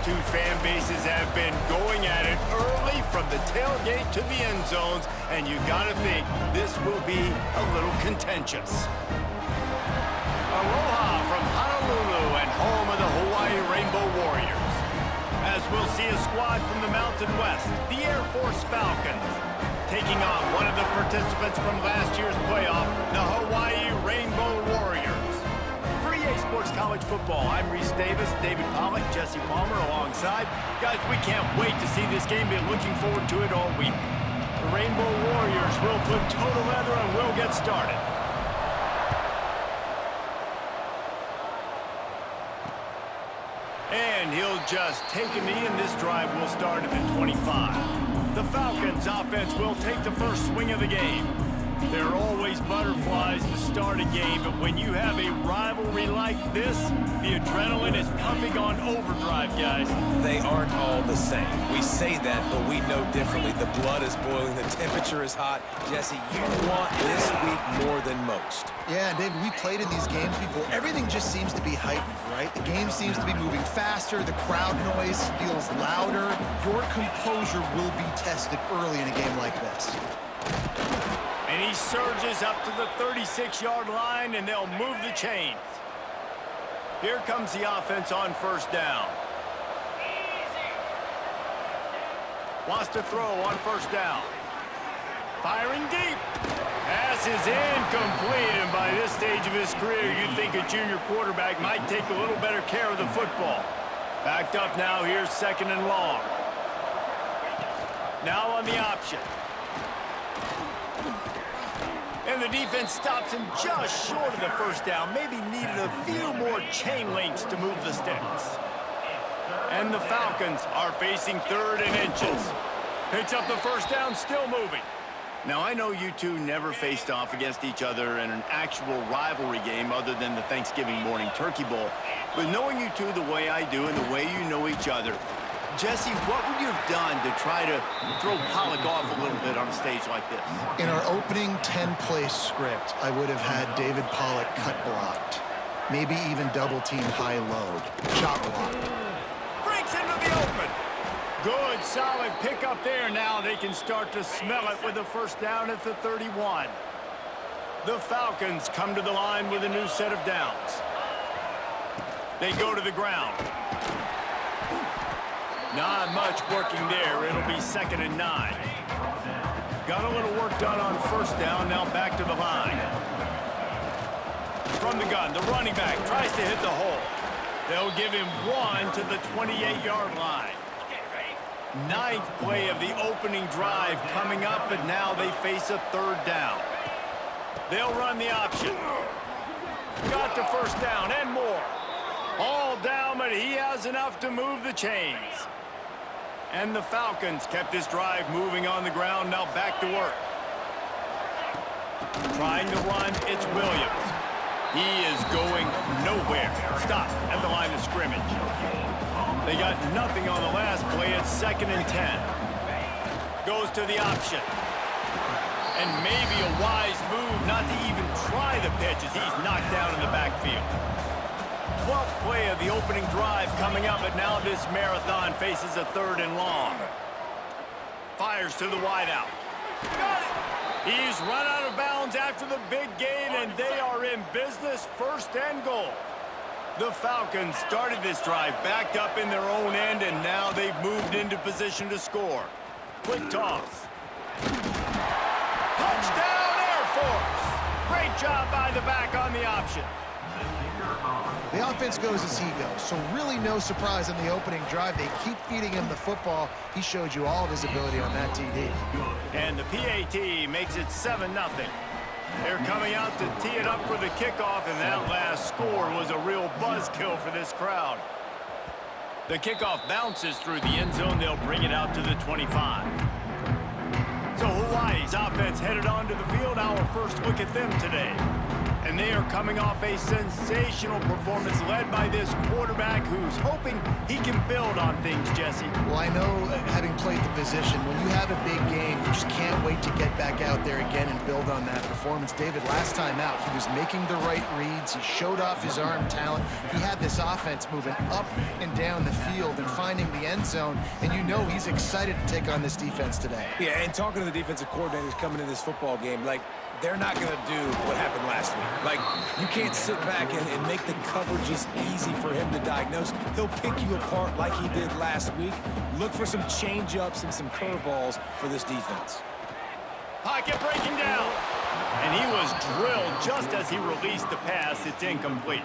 two fan bases have been going at it early from the tailgate to the end zones, and you gotta think this will be a little contentious. Aloha from Honolulu and home of the Hawaii Rainbow Warriors. As we'll see a squad from the Mountain West, the Air Force Falcons, taking on one of the participants from last year's playoff, the Hawaii Rainbow Warriors. For EA Sports College Football, I'm Reese Davis, David Pollack, Jesse Palmer alongside. Guys, we can't wait to see this game. Been looking forward to it all week. The Rainbow Warriors will put total leather and we'll get started. And he'll just take a knee, and this drive will start at the 25. The Falcons offense will take the first swing of the game. There are always butterflies to start a game, but when you have a rivalry like this, the adrenaline is pumping on overdrive, guys. They aren't all the same. We say that, but we know differently. The blood is boiling, the temperature is hot. Jesse, you want this week more than most. Yeah, David, we played in these games before. Everything just seems to be heightened, right? The game seems to be moving faster. The crowd noise feels louder. Your composure will be tested early in a game like this. And he surges up to the 36-yard line, and they'll move the chains. Here comes the offense on first down. Wants to throw on first down. Firing deep. Pass is incomplete, and by this stage of his career, you'd think a junior quarterback might take a little better care of the football. Backed up now, here's second and long. Now on the option. And the defense stops him just short of the first down. Maybe needed a few more chain links to move the sticks. And the Falcons are facing third and inches. Picks up the first down, still moving. Now, I know you two never faced off against each other in an actual rivalry game other than the Thanksgiving morning Turkey Bowl. But knowing you two the way I do and the way you know each other, Jesse, what would you have done to try to throw Pollack off a little bit on a stage like this? In our opening 10-play script, I would have had David Pollack cut blocked. Maybe even double-team high-load. Shot blocked. Breaks into the open. Good, solid pickup there. Now they can start to smell it with the first down at the 31. The Falcons come to the line with a new set of downs. They go to the ground. Not much working there. It'll be 2nd and 9. Got a little work done on first down. Now back to the line. From the gun, the running back tries to hit the hole. They'll give him one to the 28-yard line. 9th play of the opening drive coming up, and now they face a third down. They'll run the option. Got the first down and more. All down, but he has enough to move the chains. And the Falcons kept this drive moving on the ground. Now back to work. Trying to run, it's Williams. He is going nowhere. Stop at the line of scrimmage. They got nothing on the last play. It's 2nd and 10. Goes to the option. And maybe a wise move not to even try the pitch as he's knocked down in the backfield. 12th play of the opening drive coming up, but now this marathon faces a third and long. Fires to the wideout. Got it! He's run out of bounds after the big gain, and they are in business, 1st and goal. The Falcons started this drive backed up in their own end, and now they've moved into position to score. Quick toss. Touchdown, Air Force! Great job by the back on the option. The offense goes as he goes, so really no surprise in the opening drive. They keep feeding him the football. He showed you all of his ability on that TD. And the PAT makes it 7-0. They're coming out to tee it up for the kickoff, and that last score was a real buzzkill for this crowd. The kickoff bounces through the end zone. They'll bring it out to the 25. So Hawaii's offense headed onto the field. Our first look at them today. And they are coming off a sensational performance led by this quarterback who's hoping he can build on things, Jesse. Well, I know, having played the position, when you have a big game, you just can't wait need to get back out there again and build on that performance. David, last time out, he was making the right reads. He showed off his arm talent. He had this offense moving up and down the field and finding the end zone, and you know he's excited to take on this defense today. Yeah, and talking to the defensive coordinators coming in this football game, like, they're not going to do what happened last week. Like, you can't sit back and make the coverages easy for him to diagnose. He'll pick you apart like he did last week. Look for some change-ups and some curveballs for this defense. Pocket breaking down. And he was drilled just as he released the pass. It's incomplete.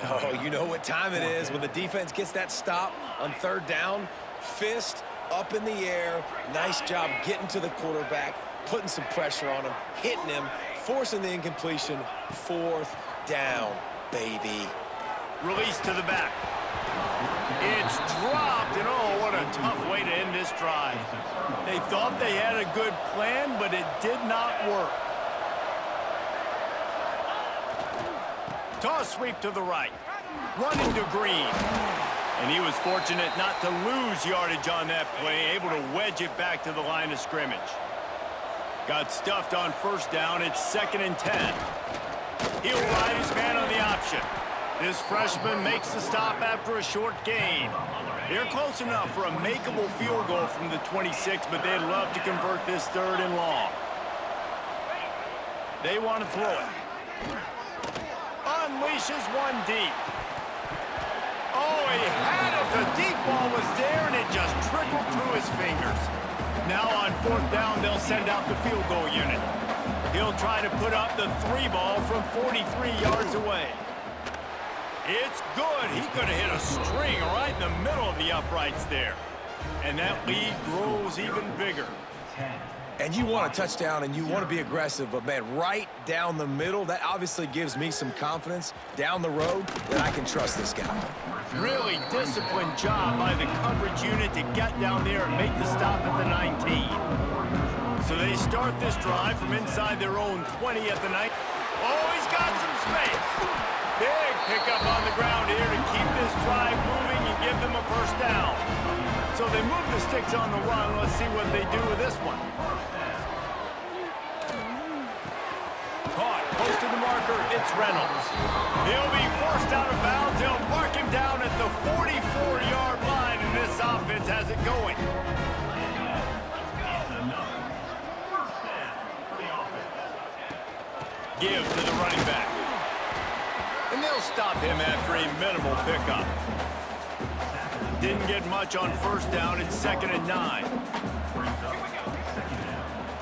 Oh, you know what time it is when the defense gets that stop on third down. Fist up in the air. Nice job getting to the quarterback, putting some pressure on him, hitting him, forcing the incompletion. Fourth down, baby. Release to the back. It's dropped, and oh, what a tough way to end this drive. They thought they had a good plan, but it did not work. Toss sweep to the right. Running to Green. And he was fortunate not to lose yardage on that play, able to wedge it back to the line of scrimmage. Got stuffed on first down. It's 2nd and 10. He'll ride his man on the option. This freshman makes the stop after a short gain. They're close enough for a makeable field goal from the 26, but they'd love to convert this 3rd and long. They want to throw it. Unleashes one deep. Oh, he had it. The deep ball was there, and it just trickled through his fingers. Now on 4th down, they'll send out the field goal unit. He'll try to put up the 3 ball from 43 yards away. It's good. He could have hit a string right in the middle of the uprights there. And that lead grows even bigger. And you want a touchdown and you want to be aggressive, but man, right down the middle, that obviously gives me some confidence down the road that I can trust this guy. Really disciplined job by the coverage unit to get down there and make the stop at the 19. So they start this drive from inside their own 20 at the 9. Oh, he's got some space. Big pickup on the ground here to keep this drive moving and give them a first down. So they move the sticks on the run. Let's see what they do with this one. Caught, close to the marker, it's Reynolds. He'll be forced out of bounds. They'll mark him down at the 44-yard line, and this offense has it going. Give to the running back. And they'll stop him after a minimal pickup. Didn't get much on first down. It's 2nd and 9.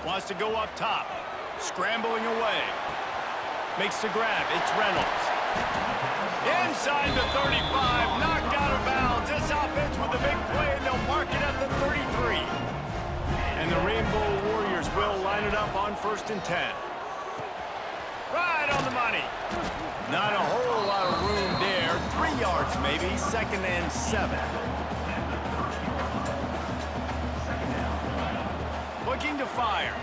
Wants to go up top. Scrambling away. Makes the grab. It's Reynolds. Inside the 35. Knocked out of bounds. This offense with a big play, and they'll mark it at the 33. And the Rainbow Warriors will line it up on 1st and 10. Right on the money. Not a whole lot of room there. 3 yards maybe. 2nd and 7. Looking to fire.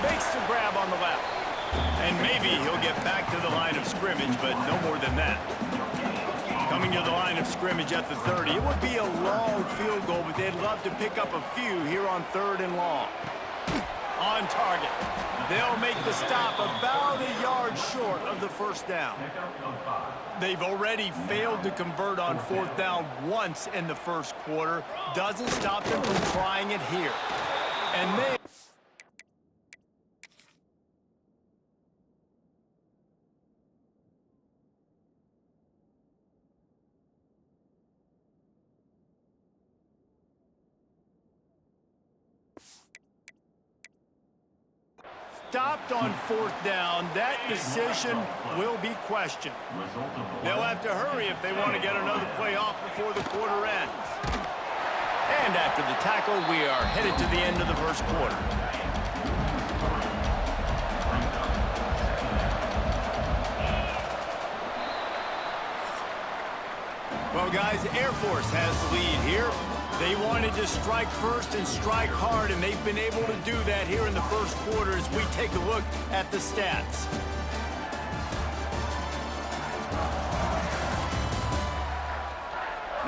Makes the grab on the left. And maybe he'll get back to the line of scrimmage, but no more than that. Coming to the line of scrimmage at the 30. It would be a long field goal, but they'd love to pick up a few here on 3rd and long. On target. They'll make the stop about a yard short of the first down. They've already failed to convert on 4th down once in the first quarter. Doesn't stop them from trying it here. And they... Stopped on 4th down. That decision will be questioned. They'll have to hurry if they want to get another play off before the quarter ends. And after the tackle, we are headed to the end of the first quarter. Well, guys, Air Force has the lead here. They wanted to strike first and strike hard, and they've been able to do that here in the first quarter as we take a look at the stats.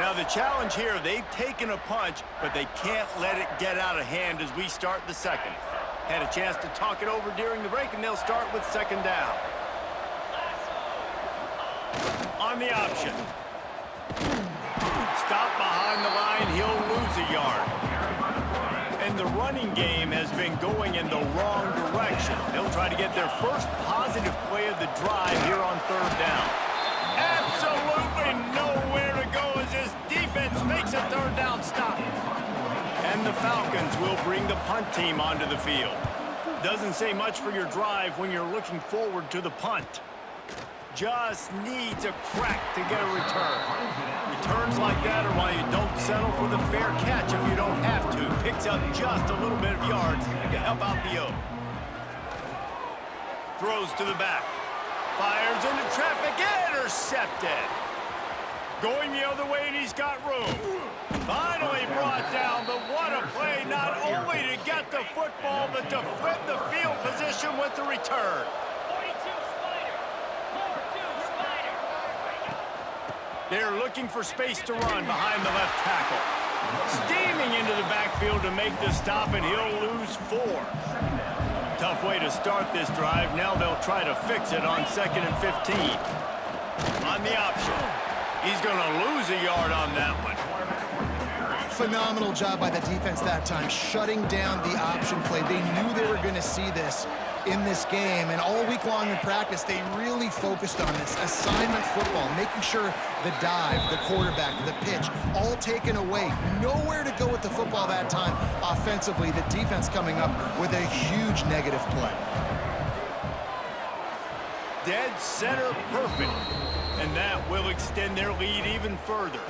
Now the challenge here, they've taken a punch, but they can't let it get out of hand as we start the second. Had a chance to talk it over during the break, and they'll start with second down. On the option. Stop behind the line, he'll lose a yard. And the running game has been going in the wrong direction. They'll try to get their first positive play of the drive here on third down. Absolutely nowhere to go as this defense makes a third down stop. And the Falcons will bring the punt team onto the field. Doesn't say much for your drive when you're looking forward to the punt. Just needs a crack to get a return. Returns like that are why you don't settle for the fair catch if you don't have to. Picks up just a little bit of yards to help out the O. Throws to the back. Fires into traffic, intercepted. Going the other way, and he's got room. Finally brought down, but what a play, not only to get the football, but to flip the field position with the return. They're looking for space to run behind the left tackle. Steaming into the backfield to make the stop, and he'll lose 4. Tough way to start this drive. Now they'll try to fix it on 2nd and 15. On the option. He's going to lose a yard on that one. Phenomenal job by the defense that time, shutting down the option play. They knew they were going to see this in this game, and all week long in practice, they really focused on this assignment football, making sure the dive, the quarterback, the pitch, all taken away. Nowhere to go with the football that time offensively. The defense coming up with a huge negative play. Dead center perfect. And that will extend their lead even further.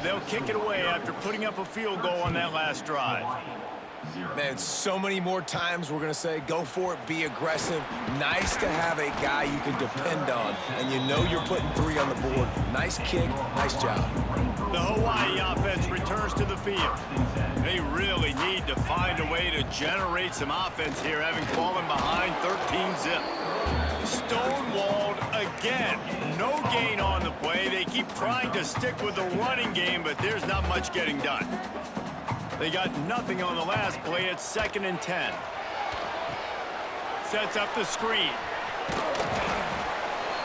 They'll kick it away after putting up a field goal on that last drive. Man, so many more times we're going to say, go for it, be aggressive. Nice to have a guy you can depend on, and you know you're putting 3 on the board. Nice kick, nice job. The Hawaii offense returns to the field. They really need to find a way to generate some offense here, having fallen behind 13-zip. Stonewalled again. No gain on the play. They keep trying to stick with the running game, but there's not much getting done. They got nothing on the last play. It's 2nd and 10. Sets up the screen.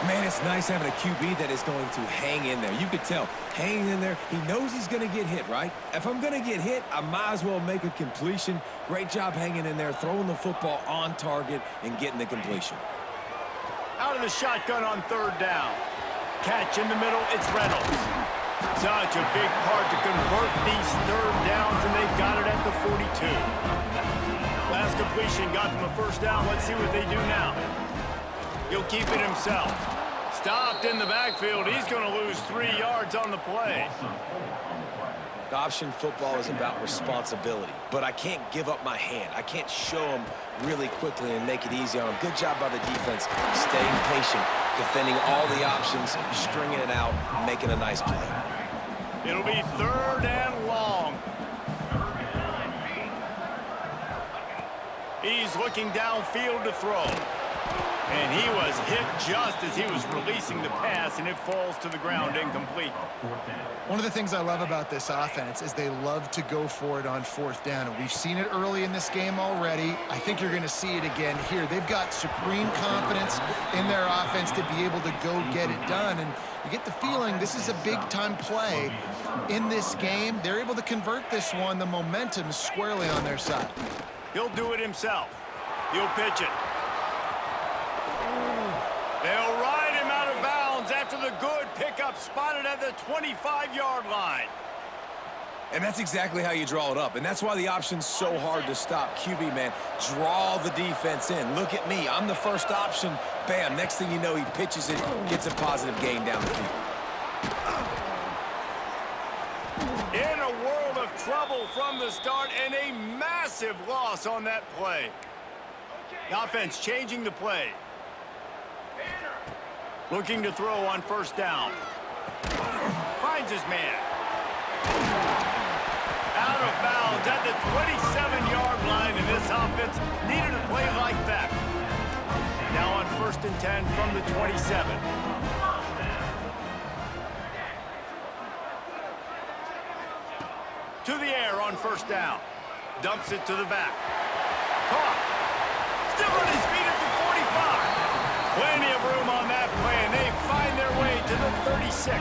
Man, it's nice having a QB that is going to hang in there. You could tell, hanging in there, he knows he's going to get hit, right? If I'm going to get hit, I might as well make a completion. Great job hanging in there, throwing the football on target and getting the completion. Out of the shotgun on third down. Catch in the middle, it's Reynolds. Such a big part to convert these third downs, and they've got it at the 42. Last completion got them a first down. Let's see what they do now. He'll keep it himself. Stopped in the backfield. He's going to lose 3 yards on the play. Option football is about responsibility, but I can't give up my hand. I can't show them really quickly and make it easy on them. Good job by the defense, staying patient, defending all the options, stringing it out, making a nice play. It'll be 3rd and long. He's looking downfield to throw. And he was hit just as he was releasing the pass, and it falls to the ground incomplete. One of the things I love about this offense is they love to go for it on 4th down. And we've seen it early in this game already. I think you're going to see it again here. They've got supreme confidence in their offense to be able to go get it done. And you get the feeling this is a big-time play in this game. They're able to convert this one. The momentum is squarely on their side. He'll do it himself. He'll pitch it. They'll ride him out of bounds after the good pickup spotted at the 25-yard line. And that's exactly how you draw it up. And that's why the option's so hard to stop. QB, man, draw the defense in. Look at me. I'm the first option. Bam. Next thing you know, he pitches it, gets a positive gain down the field. In a world of trouble from the start, and a massive loss on that play. The offense changing the play. Looking to throw on 1st down. Finds his man. Out of bounds at the 27-yard line, and this offense needed a play like that. Now on 1st and 10 from the 27. to the air on first down. Dumps it to the back. Caught. Still on his feet at the 45. Plenty of room on that play, and they find their way to the 36.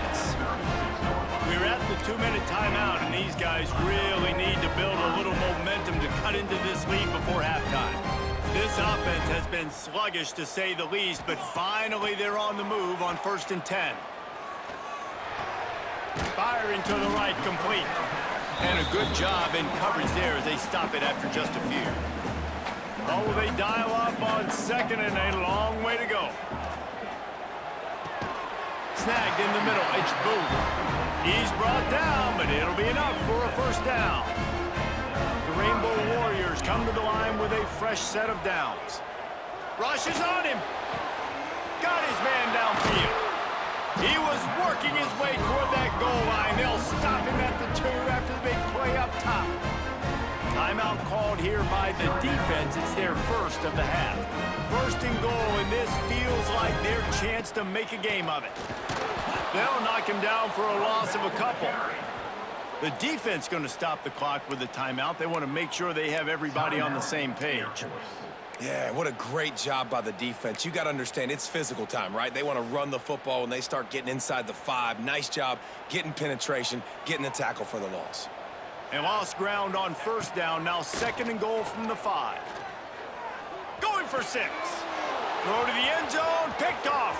We're at the 2-minute timeout, and these guys really need to build a little momentum to cut into this lead before halftime. This offense has been sluggish, to say the least, but finally they're on the move on 1st and 10. Firing to the right, complete. And a good job in coverage there as they stop it after just a few. Oh, they dial up on 2nd and a long way to go. Snagged in the middle, it's Booth. He's brought down, but it'll be enough for a first down. The Rainbow Warriors come to the line with a fresh set of downs. Rushes on him. Got his man downfield. He was working his way toward that goal line. They'll stop him at the 2 after the big play up top. Timeout called here by the defense. It's their first of the half. 1st and goal, and this feels like their chance to make a game of it. They'll knock him down for a loss of a couple. The defense going to stop the clock with the timeout. They want to make sure they have everybody on the same page. Yeah, what a great job by the defense. You got to understand, it's physical time, right? They want to run the football when they start getting inside the 5. Nice job getting penetration, getting the tackle for the loss. And lost ground on first down. Now 2nd and goal from the 5. Going for 6. Throw to the end zone. Picked off.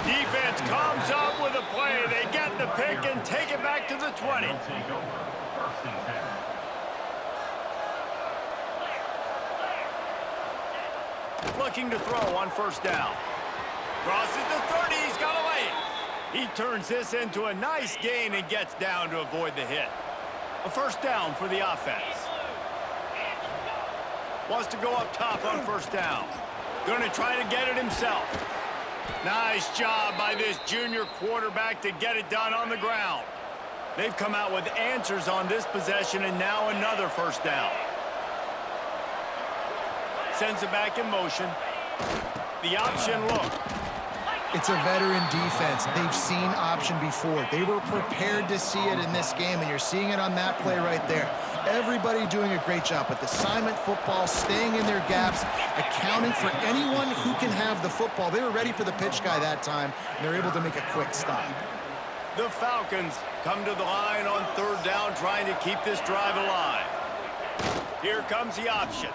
Defense comes up with a play. They get the pick and take it back to the 20. Looking to throw on first down. Crosses the 30. He's got a lane. He turns this into a nice gain and gets down to avoid the hit. A first down for the offense. Wants to go up top on first down. Going to try to get it himself. Nice job by this junior quarterback to get it done on the ground. They've come out with answers on this possession, and now another first down. Sends it back in motion. The option look. It's a veteran defense. They've seen option before. They were prepared to see it in this game, and you're seeing it on that play right there. Everybody doing a great job with assignment football, staying in their gaps, accounting for anyone who can have the football. They were ready for the pitch guy that time, and they're able to make a quick stop. The Falcons come to the line on 3rd down, trying to keep this drive alive. Here comes the option.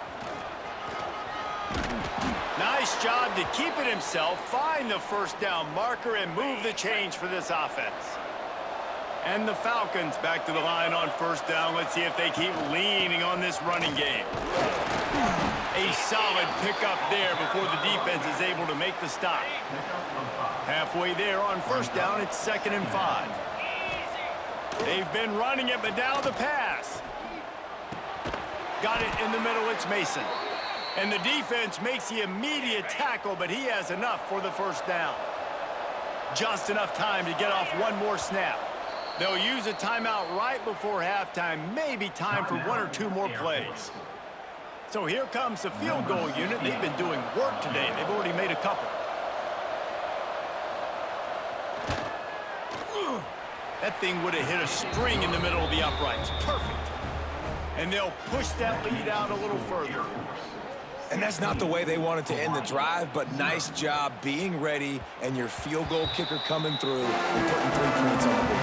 Nice job to keep it himself, find the first down marker, and move the change for this offense. And the Falcons back to the line on first down. Let's see if they keep leaning on this running game. A solid pickup there before the defense is able to make the stop. Halfway there on first down, it's 2nd and 5. They've been running it, but now the pass. Got it in the middle, it's Mason. And the defense makes the immediate tackle, but he has enough for the first down. Just enough time to get off one more snap. They'll use a timeout right before halftime, maybe time for 1 or 2 more plays. So here comes the field goal unit. They've been doing work today. They've already made a couple. That thing would have hit a string in the middle of the uprights. Perfect. And they'll push that lead out a little further. And that's not the way they wanted to end the drive, but nice job being ready and your field goal kicker coming through and putting 3 points on the board.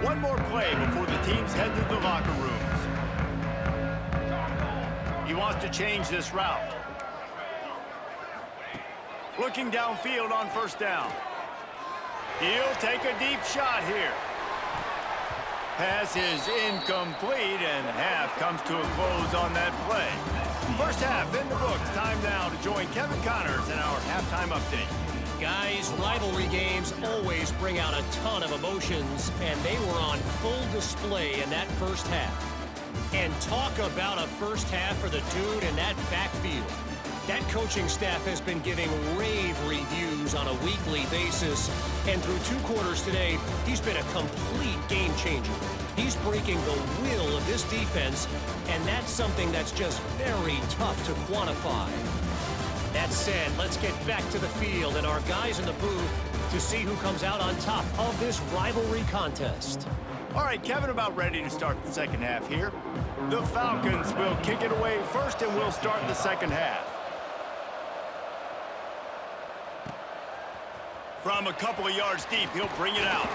One more play before the teams head to the locker rooms. He wants to change this route. Looking downfield on first down. He'll take a deep shot here. Pass is incomplete, and half comes to a close on that play. First half in the books. Time now to join Kevin Connors in our halftime update. Guys, rivalry games always bring out a ton of emotions, and they were on full display in that first half. And talk about a first half for the dude in that backfield. That coaching staff has been giving rave reviews on a weekly basis, and through 2 quarters today, he's been a complete game changer. He's breaking the will of this defense, and that's something that's just very tough to quantify. That said, let's get back to the field and our guys in the booth to see who comes out on top of this rivalry contest. All right, Kevin, about ready to start the second half here. The Falcons will kick it away first, and we'll start the second half. From a couple of yards deep, he'll bring it out.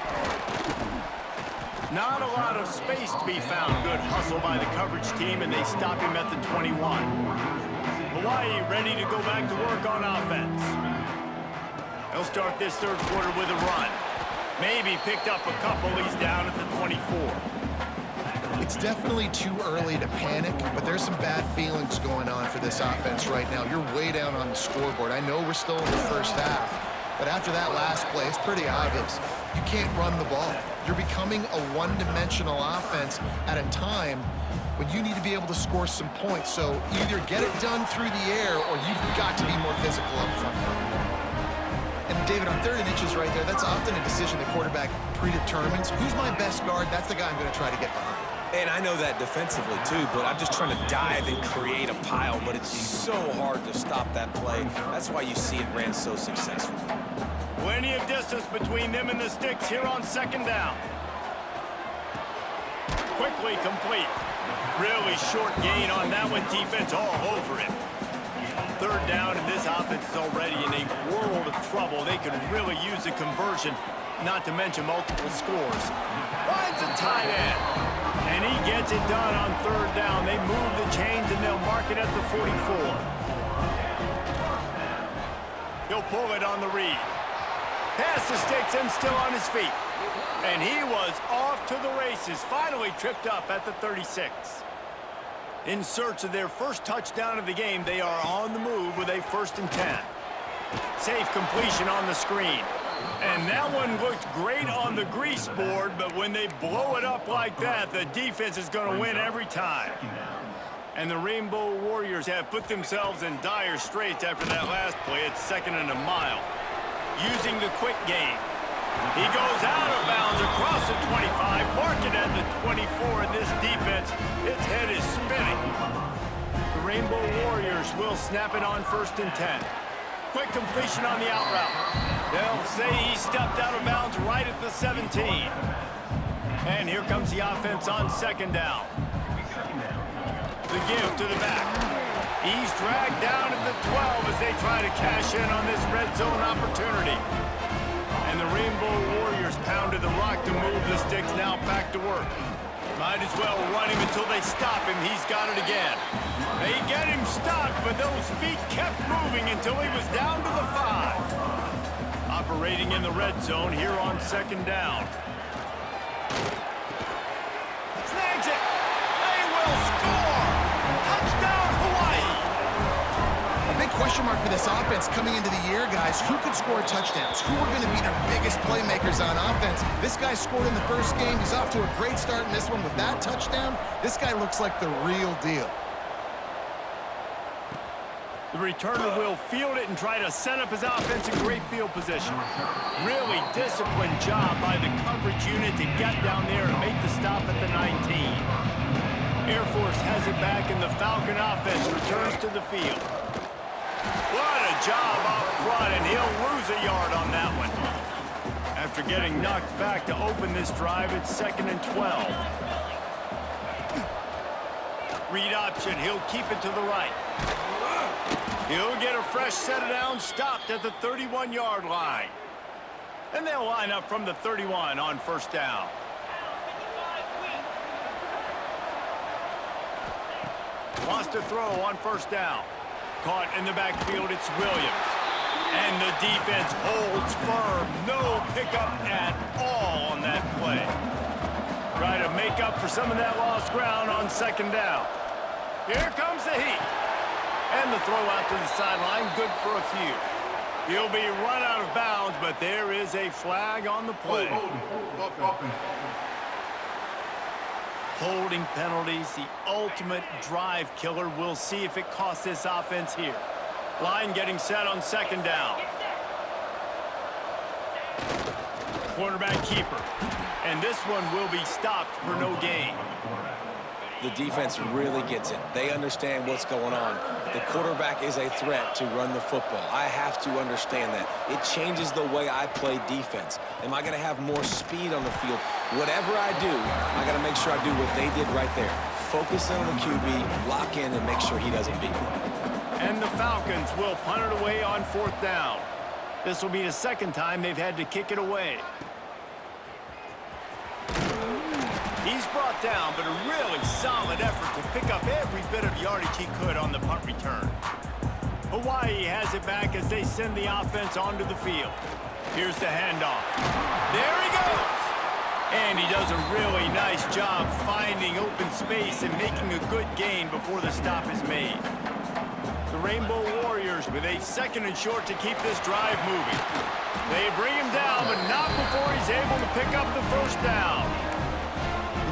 Not a lot of space to be found. Good hustle by the coverage team, and they stop him at the 21. Hawaii ready to go back to work on offense. They'll start this third quarter with a run. Maybe picked up a couple. He's down at the 24. It's definitely too early to panic, but there's some bad feelings going on for this offense right now. You're way down on the scoreboard. I know we're still in the first half, but after that last play, it's pretty obvious. You can't run the ball. You're becoming a one-dimensional offense at a time when you need to be able to score some points. So either get it done through the air or you've got to be more physical up front. And David, on 3rd and inches right there, that's often a decision the quarterback predetermines. Who's my best guard? That's the guy I'm going to try to get behind. And I know that defensively, too, but I'm just trying to dive and create a pile, but it's so hard to stop that play. That's why you see it ran so successful. Plenty of distance between them and the sticks here on second down. Quickly complete. Really short gain on that one. Defense all over it. Third down, and this offense is already in a world of trouble. They could really use a conversion, not to mention multiple scores. Finds a tight end, and he gets it done on third down. They move the chains, and they'll mark it at the 44. He'll pull it on the read. Past the sticks and still on his feet. And he was off to the races, finally tripped up at the 36. In search of their first touchdown of the game, they are on the move with a 1st and 10. Safe completion on the screen. And that one looked great on the grease board, but when they blow it up like that, the defense is going to win every time. And the Rainbow Warriors have put themselves in dire straits after that last play. It's 2nd and a mile. Using the quick game. He goes out of bounds across the 25, mark it at the 24, and this defense, its head is spinning. The Rainbow Warriors will snap it on 1st and 10. Quick completion on the out route. They'll say he stepped out of bounds right at the 17. And here comes the offense on 2nd down. The give to the back. He's dragged down at the 12 as they try to cash in on this red zone opportunity. And the Rainbow Warriors pounded the rock to move the sticks, now back to work. Might as well run him until they stop him. He's got it again. They get him stopped, but those feet kept moving until he was down to the 5. Operating in the red zone here on 2nd down. Snags it. They will score. Touchdown, Hawaii. A big question mark for this offense coming into the year, guys. Who could score touchdowns? Who are going to be their biggest playmakers on offense? This guy scored in the first game. He's off to a great start in this one with that touchdown. This guy looks like the real deal. The returner will field it and try to set up his offense in great field position. Really disciplined job by the coverage unit to get down there and make the stop at the 19. Air Force has it back, and the Falcon offense returns to the field. What a job up front, and he'll lose a yard on that one. After getting knocked back to open this drive, it's 2nd and 12. Read option, he'll keep it to the right. He'll get a fresh set of downs, stopped at the 31-yard line. And they'll line up from the 31 on 1st down. Lost to throw on 1st down. Caught in the backfield, it's Williams. And the defense holds firm. No pickup at all on that play. Try to make up for some of that lost ground on 2nd down. Here comes the heat. And the throw out to the sideline, good for a few. He'll be run out of bounds, but there is a flag on the play. Holding penalties, the ultimate drive killer. We'll see if it costs this offense here. Line getting set on 2nd down. Quarterback keeper. And this one will be stopped for no gain. The defense really gets it. They understand what's going on. The quarterback is a threat to run the football. I have to understand that. It changes the way I play defense. Am I going to have more speed on the field? Whatever I do, I got to make sure I do what they did right there. Focus in on the QB, lock in, and make sure he doesn't beat me. And the Falcons will punt it away on 4th down. This will be the second time they've had to kick it away. He's brought down, but a really solid effort to pick up every bit of yardage he could on the punt return. Hawaii has it back as they send the offense onto the field. Here's the handoff. There he goes! And he does a really nice job finding open space and making a good gain before the stop is made. The Rainbow Warriors with a 2nd and short to keep this drive moving. They bring him down, but not before he's able to pick up the 1st down.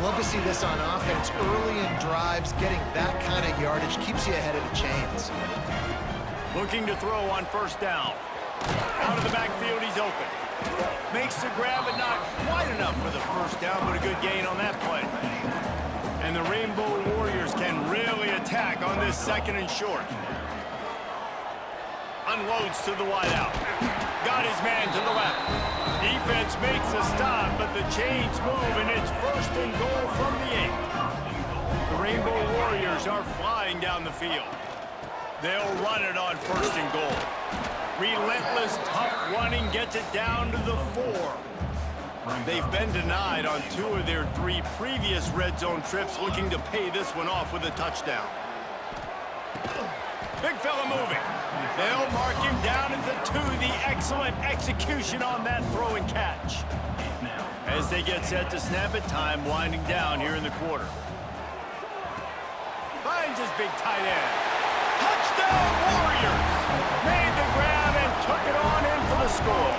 Love to see this on offense early in drives. Getting that kind of yardage keeps you ahead of the chains. Looking to throw on 1st down. Out of the backfield, he's open. Makes the grab, but not quite enough for the 1st down, but a good gain on that play. And the Rainbow Warriors can really attack on this 2nd and short. Unloads to the wideout. Got his man to the left. Defense makes a stop, but the chains move, and it's 1st and goal from the 8. The Rainbow Warriors are flying down the field. They'll run it on 1st and goal. Relentless, tough running gets it down to the 4. They've been denied on 2 of their 3 previous red zone trips, looking to pay this one off with a touchdown. Big fella moving. They'll mark him down at the 2. The excellent execution on that throw and catch. As they get set to snap it, time winding down here in the quarter. Finds his big tight end. Touchdown Warriors! Made the grab and took it on in for the score.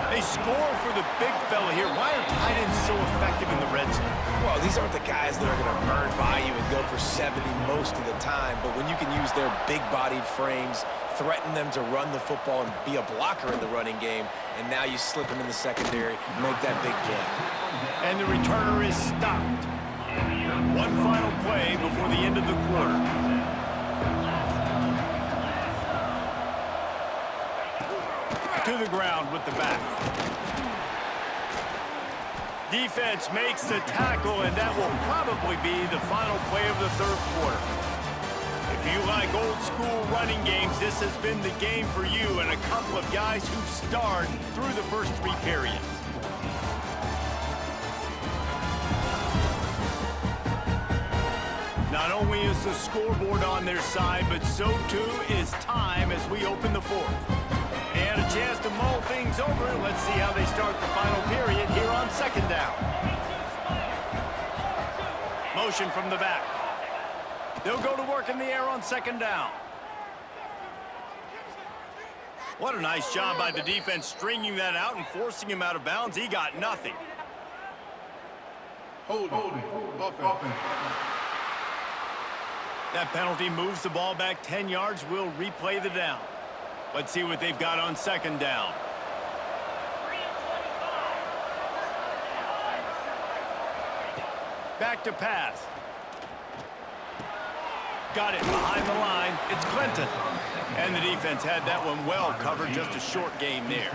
They score for the big fella here. Why are tight ends so effective in the red zone? Well, these aren't the guys that are going to burn by you and go for 70 most of the time, but when you can use their big-bodied frames, threaten them to run the football and be a blocker in the running game, and now you slip them in the secondary, make that big play. And the returner is stopped. One final play before the end of the quarter. To the ground with the back. Defense makes the tackle, and that will probably be the final play of the 3rd quarter. If you like old-school running games, this has been the game for you and a couple of guys who've starred through the first 3 periods. Not only is the scoreboard on their side, but so too is time as we open the 4th. And a chance to mull things over. Let's see how they start the final period here on 2nd down. Motion from the back. They'll go to work in the air on 2nd down. What a nice job by the defense stringing that out and forcing him out of bounds. He got nothing. Holding. Offense. That penalty moves the ball back 10 yards. We'll replay the down. Let's see what they've got on 2nd down. Back to pass. Got it behind the line. It's Clinton. And the defense had that one well covered. Just a short gain there.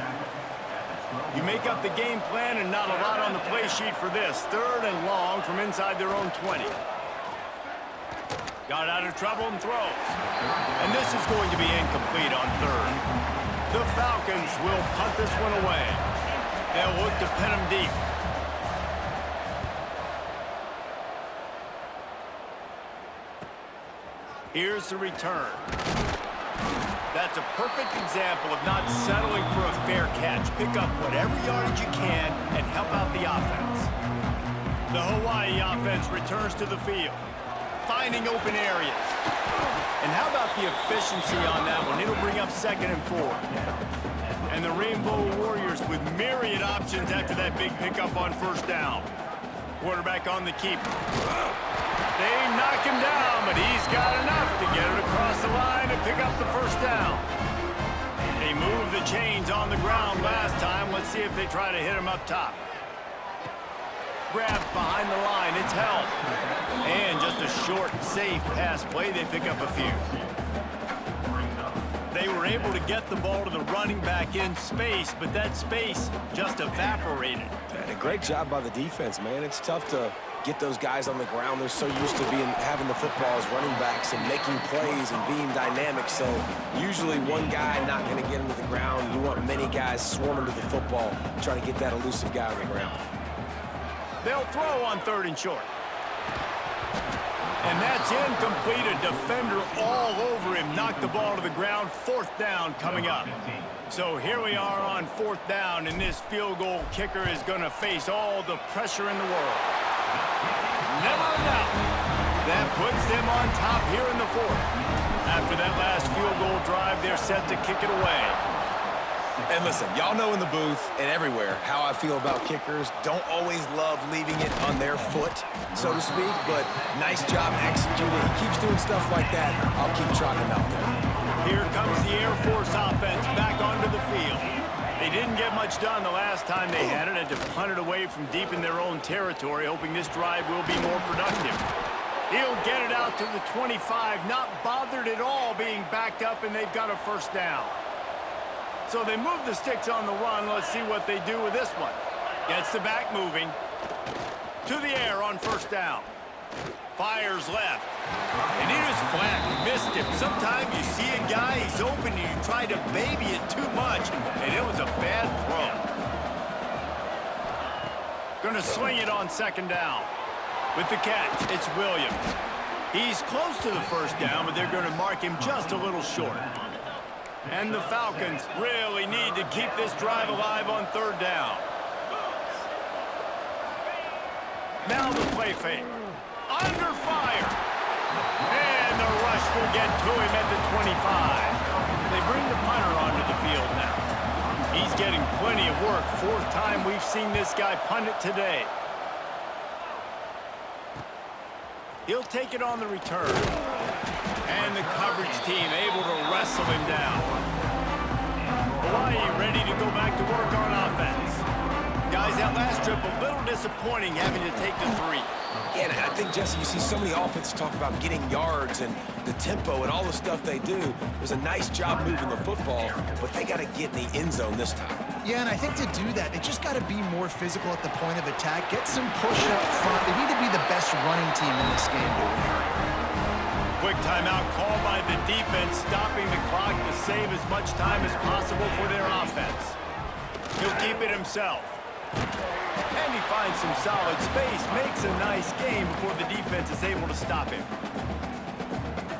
You make up the game plan and not a lot on the play sheet for this. 3rd and long from inside their own 20. Got out of trouble and throws. And this is going to be incomplete on 3rd. The Falcons will punt this one away. They'll look to pin him deep. Here's the return. That's a perfect example of not settling for a fair catch. Pick up whatever yardage you can and help out the offense. The Hawaii offense returns to the field, finding open areas. And how about the efficiency on that one? It'll bring up 2nd and 4. And the Rainbow Warriors with myriad options after that big pickup on 1st down. Quarterback on the keeper. They knock him down, but he's got enough to get it across the line and pick up the 1st down. They moved the chains on the ground last time. Let's see if they try to hit him up top. grab behind the line. It's held. And just a short, safe pass play. They pick up a few. They were able to get the ball to the running back in space, but that space just evaporated. And a great job by the defense, man. It's tough to get those guys on the ground. They're so used to having the football as running backs and making plays and being dynamic. So usually one guy not going to get him to the ground. You want many guys swarming to the football, trying to get that elusive guy on the ground. They'll throw on 3rd and short. And that's incomplete. A defender all over him. Knocked the ball to the ground. 4th down coming up. So here we are on 4th down, and this field goal kicker is going to face all the pressure in the world. Never a doubt. That puts them on top here in the 4th. After that last field goal drive, they're set to kick it away. And listen, y'all know in the booth and everywhere how I feel about kickers. Don't always love leaving it on their foot, so to speak, but nice job executing. He keeps doing stuff like that. I'll keep trotting him out there. Here comes the Air Force offense back onto the field. They didn't get much done the last time they had it. Had to punt it away from deep in their own territory, hoping this drive will be more productive. He'll get it out to the 25, not bothered at all being backed up, and they've got a 1st down. So they move the sticks on the run. Let's see what they do with this one. Gets the back moving. To the air on 1st down. Fires left. And he just flat missed him. Sometimes you see a guy, he's open, and you try to baby it too much, and it was a bad throw. Gonna swing it on 2nd down. With the catch, it's Williams. He's close to the 1st down, but they're gonna mark him just a little short. And the Falcons really need to keep this drive alive on 3rd down. Now the play fake. Under fire. And the rush will get to him at the 25. They bring the punter onto the field now. He's getting plenty of work. 4th time we've seen this guy punt it today. He'll take it on the return. And the coverage team able to wrestle him down. Hawaii ready to go back to work on offense. Guys, that last trip a little disappointing having to take the 3. Yeah, and I think, Jesse, you see so many offenses talk about getting yards and the tempo and all the stuff they do. It was a nice job moving the football, but they got to get in the end zone this time. Yeah, and I think to do that, they just got to be more physical at the point of attack. Get some push up front. They need to be the best running team in this game to win. Quick timeout called by the defense, stopping the clock to save as much time as possible for their offense. He'll keep it himself. And he finds some solid space, makes a nice game before the defense is able to stop him.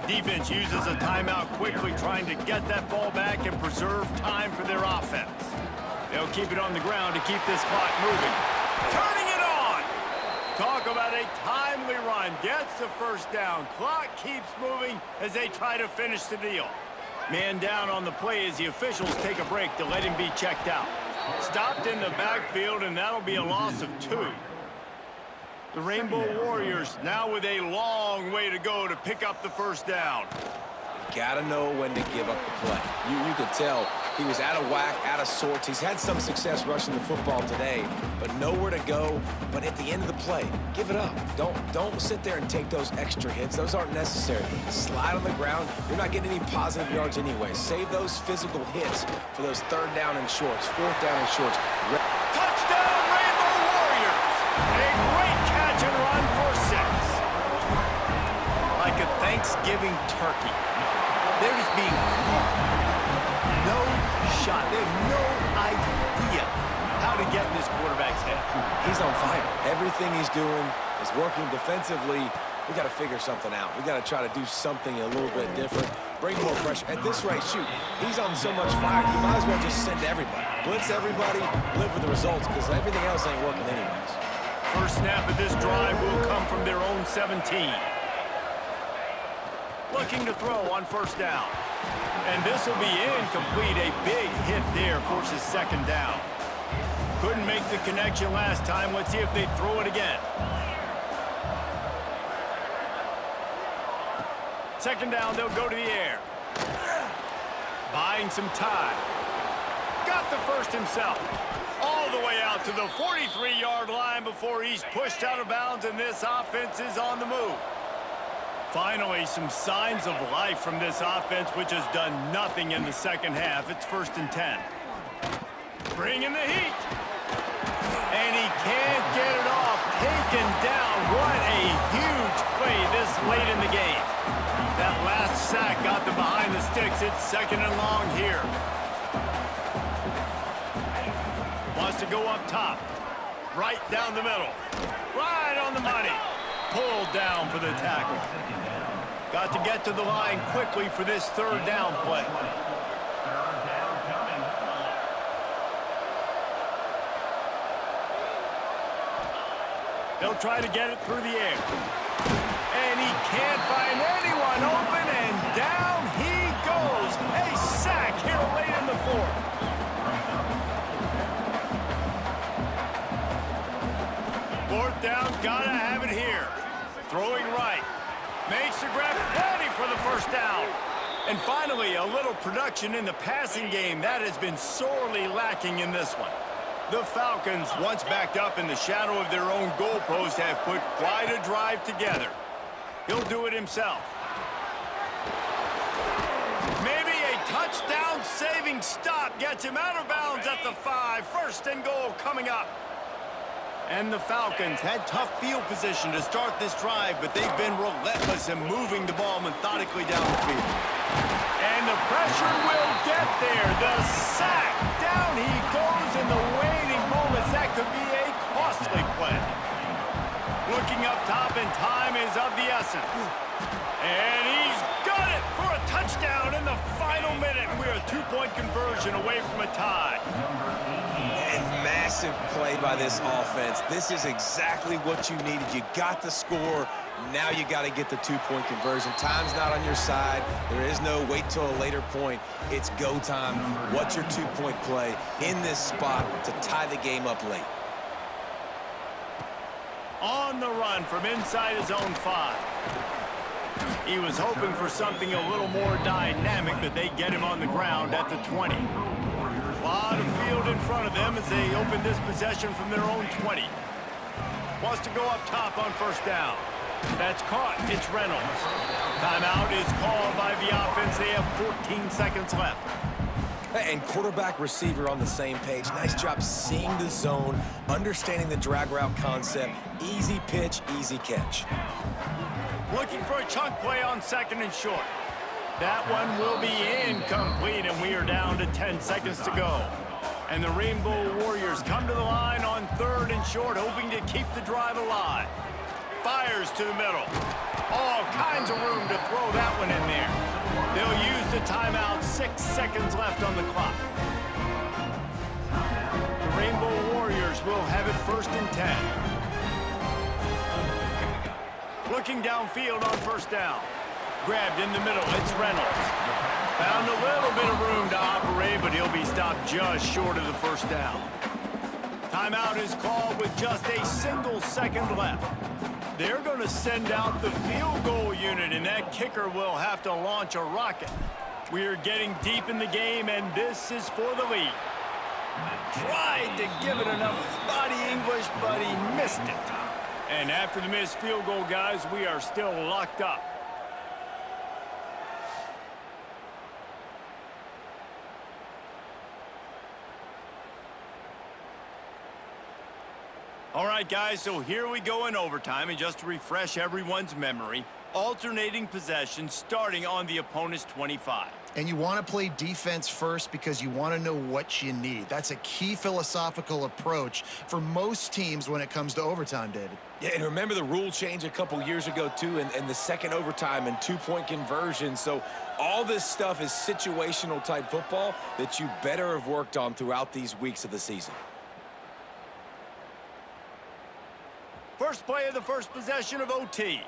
Defense uses a timeout quickly, trying to get that ball back and preserve time for their offense. They'll keep it on the ground to keep this clock moving. Turning it on! Talk about a timely run. Gets the 1st down. Clock keeps moving as they try to finish the deal. Man down on the play as the officials take a break to let him be checked out. Stopped in the backfield, and that'll be a loss of 2. The Rainbow Warriors now with a long way to go to pick up the 1st down. Gotta know when to give up the play. You could tell he was out of whack, out of sorts. He's had some success rushing the football today, but nowhere to go. But at the end of the play, give it up. Don't sit there and take those extra hits. Those aren't necessary. Slide on the ground. You're not getting any positive yards anyway. Save those physical hits for those 3rd down and shorts, 4th down and shorts. Touchdown, Rainbow Warriors! A great catch and run for 6. Like a Thanksgiving turkey. They're just being caught. No shot. They have no idea how to get in this quarterback's head. He's on fire. Everything he's doing is working defensively. We got to figure something out. We got to try to do something a little bit different. Bring more pressure. At this rate, shoot, he's on so much fire, you might as well just send everybody. Blitz everybody, live with the results, because everything else ain't working anyways. First snap of this drive will come from their own 17. Looking to throw on 1st down. And this will be incomplete. A big hit there forces 2nd down. Couldn't make the connection last time. Let's see if they throw it again. 2nd down, they'll go to the air. Buying some time. Got the 1st himself. All all the way out to the 43-yard line before he's pushed out of bounds, and this offense is on the move. Finally, some signs of life from this offense, which has done nothing in the second half. It's 1st and 10. Bringing the heat. And he can't get it off. Taken down. What a huge play this late in the game. That last sack got them behind the sticks. It's 2nd and long here. Wants to go up top. Right down the middle. Right on the money. Pulled down for the tackle. Got to get to the line quickly for this 3rd down play. They'll try to get it through the air. And he can't find anyone open, and down he goes. A sack here late in the 4th. Fourth down, gotta have it here. Throwing right. Makes the grab, plenty for the 1st down. And finally, a little production in the passing game. That has been sorely lacking in this one. The Falcons, once backed up in the shadow of their own goalpost, have put quite a drive together. He'll do it himself. Maybe a touchdown-saving stop gets him out of bounds at the 5. 1st and goal coming up. And the Falcons had tough field position to start this drive, but they've been relentless in moving the ball methodically down the field. And the pressure will get there. The sack. Down he goes in the waiting moments. That could be a costly play. Looking up top, and time is of the essence. And he's got it for a touchdown in the final minute. We're a 2-point conversion away from a tie. And massive play by this offense. This is exactly what you needed. You got the score. Now you got to get the 2-point conversion. Time's not on your side. There is no wait till a later point. It's go time. What's your 2-point play in this spot to tie the game up late? On the run from inside his own 5. He was hoping for something a little more dynamic, but they get him on the ground at the 20. A lot of field in front of them as they open this possession from their own 20. Wants to go up top on 1st down. That's caught. It's Reynolds. Timeout is called by the offense. They have 14 seconds left. And quarterback receiver on the same page. Nice job seeing the zone, understanding the drag route concept. Easy pitch, easy catch. Looking for a chunk play on 2nd and short. That one will be incomplete, and we are down to 10 seconds to go. And the Rainbow Warriors come to the line on 3rd and short, hoping to keep the drive alive. Fires to the middle. All kinds of room to throw that one in there. They'll use the timeout. 6 seconds left on the clock. The Rainbow Warriors will have it 1st and 10. Looking downfield on 1st down. Grabbed in the middle. It's Reynolds. Found a little bit of room to operate, but he'll be stopped just short of the 1st down. Timeout is called with just a single second left. They're going to send out the field goal unit, and that kicker will have to launch a rocket. We are getting deep in the game, and this is for the lead. Tried to give it enough body English, but he missed it. And after the missed field goal, guys, we are still locked up. All right, guys, so here we go in overtime, and just to refresh everyone's memory, alternating possession starting on the opponent's 25. And you want to play defense first because you want to know what you need. That's a key philosophical approach for most teams when it comes to overtime, David. Yeah, and remember the rule change a couple years ago, too, and the second overtime and 2-point conversion. So all this stuff is situational type football that you better have worked on throughout these weeks of the season. First play of the first possession of OT.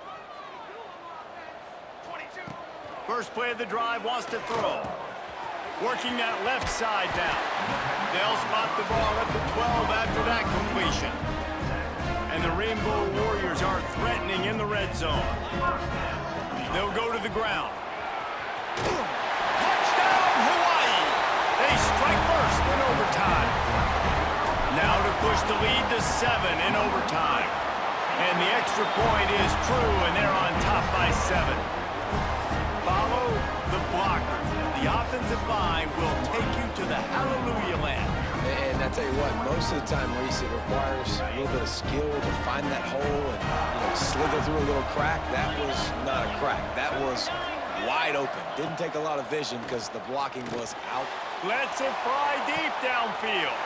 First play of the drive, wants to throw. Working that left side now. They'll spot the ball at the 12 after that completion. And the Rainbow Warriors are threatening in the red zone. They'll go to the ground. Touchdown, Hawaii! They strike first in overtime. Now to push the lead to 7 in overtime. And the extra point is true, and they're on top by 7. Follow the blockers. The offensive line will take you to the hallelujah land. And I tell you what, most of the time, Reese, it requires a little bit of skill to find that hole and slither through a little crack. That was not a crack. That was wide open. Didn't take a lot of vision because the blocking was out. Lets it fly deep downfield.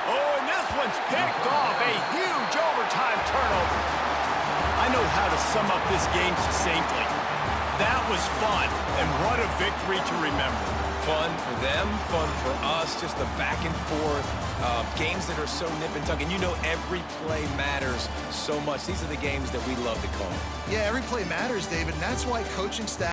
Oh, and this one's picked off. A huge overtime turnover. I know how to sum up this game succinctly. That was fun, and what a victory to remember. Fun for them, fun for us, just the back and forth. Games that are so nip and tuck, and every play matters so much. These are the games that we love to call. Yeah, every play matters, David, and that's why coaching staff